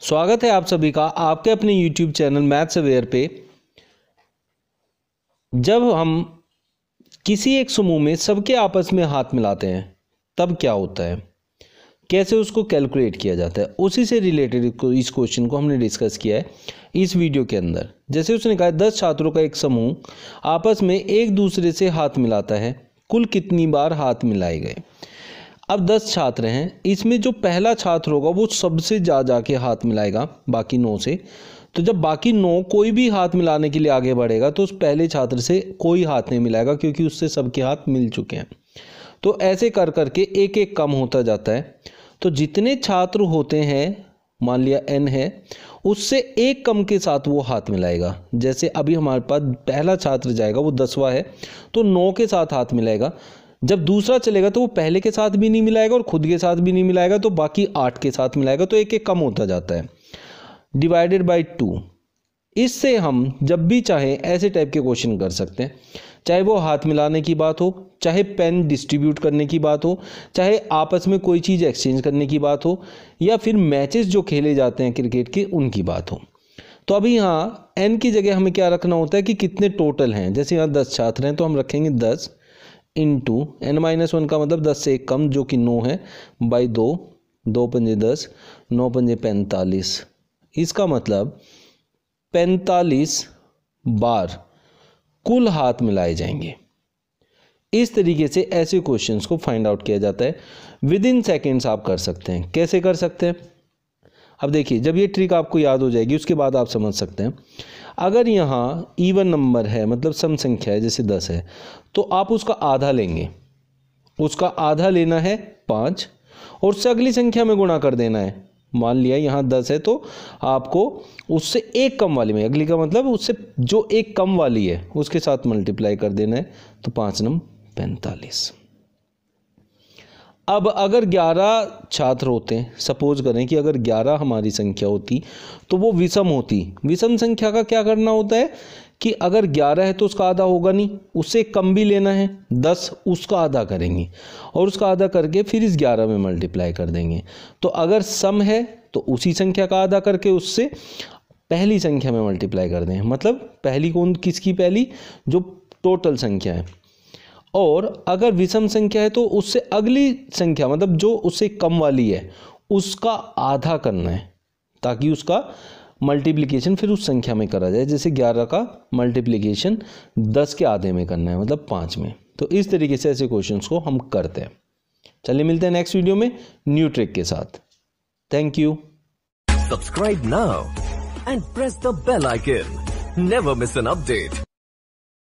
स्वागत है आप सभी का आपके अपने YouTube चैनल मैथ्स अवेयर पे। जब हम किसी एक समूह में सबके आपस में हाथ मिलाते हैं तब क्या होता है, कैसे उसको कैलकुलेट किया जाता है, उसी से रिलेटेड इस क्वेश्चन को हमने डिस्कस किया है इस वीडियो के अंदर। जैसे उसने कहा 10 छात्रों का एक समूह आपस में एक दूसरे से हाथ मिलाता है, कुल कितनी बार हाथ मिलाए गए। अब 10 छात्र हैं, इसमें जो पहला छात्र होगा वो सबसे जाके हाथ मिलाएगा बाकी 9 से। तो जब बाकी 9 कोई भी हाथ मिलाने के लिए आगे बढ़ेगा तो उस पहले छात्र से कोई हाथ नहीं मिलाएगा क्योंकि उससे सबके हाथ मिल चुके हैं। तो ऐसे कर करके एक एक कम होता जाता है। तो जितने छात्र होते हैं, मान लिया n है, उससे एक कम के साथ वो हाथ मिलाएगा। जैसे अभी हमारे पास पहला छात्र जाएगा वो 10वां है तो 9 के साथ हाथ मिलाएगा। जब दूसरा चलेगा तो वो पहले के साथ भी नहीं मिलाएगा और खुद के साथ भी नहीं मिलाएगा, तो बाकी 8 के साथ मिलाएगा। तो एक एक कम होता जाता है, डिवाइडेड बाय 2। इससे हम जब भी चाहें ऐसे टाइप के क्वेश्चन कर सकते हैं, चाहे वो हाथ मिलाने की बात हो, चाहे पेन डिस्ट्रीब्यूट करने की बात हो, चाहे आपस में कोई चीज़ एक्सचेंज करने की बात हो, या फिर मैचेस जो खेले जाते हैं क्रिकेट के उनकी बात हो। तो अभी यहाँ n की जगह हमें क्या रखना होता है कि कितने टोटल हैं। जैसे यहाँ 10 छात्र हैं तो हम रखेंगे 10 इंटू n-1 का मतलब 10 से एक कम जो कि 9 है, बाई 2, 2 पंजे 10, 9 पंजे 45। इसका मतलब 45 बार कुल हाथ मिलाए जाएंगे। इस तरीके से ऐसे क्वेश्चंस को फाइंड आउट किया जाता है। विद इन सेकेंड्स आप कर सकते हैं। कैसे कर सकते हैं, अब देखिए, जब ये ट्रिक आपको याद हो जाएगी उसके बाद आप समझ सकते हैं। अगर यहाँ इवन नंबर है, मतलब सम संख्या है, जैसे 10 है, तो आप उसका आधा लेंगे। उसका आधा लेना है 5 और उससे अगली संख्या में गुणा कर देना है। मान लिया यहाँ 10 है तो आपको उससे एक कम वाली में, अगली का मतलब उससे जो एक कम वाली है उसके साथ मल्टीप्लाई कर देना है। तो 5 नम 45। अब अगर 11 छात्र होते हैं, सपोज करें कि अगर 11 हमारी संख्या होती तो वो विषम होती। विषम संख्या का क्या करना होता है कि अगर 11 है तो उसका आधा होगा नहीं, उससे कम भी लेना है 10, उसका आधा करेंगे और उसका आधा करके फिर इस 11 में मल्टीप्लाई कर देंगे। तो अगर सम है तो उसी संख्या का आधा करके उससे पहली संख्या में मल्टीप्लाई कर दें। मतलब पहली कौन, किसकी पहली, जो टोटल संख्या है। और अगर विषम संख्या है तो उससे अगली संख्या, मतलब जो उससे कम वाली है, उसका आधा करना है ताकि उसका मल्टीप्लिकेशन फिर उस संख्या में करा जाए। जैसे 11 का मल्टीप्लिकेशन 10 के आधे में करना है, मतलब 5 में। तो इस तरीके से ऐसे क्वेश्चंस को हम करते हैं। चलिए मिलते हैं नेक्स्ट वीडियो में न्यू ट्रिक के साथ। Thank you. Subscribe now and press the bell icon. Never miss an update.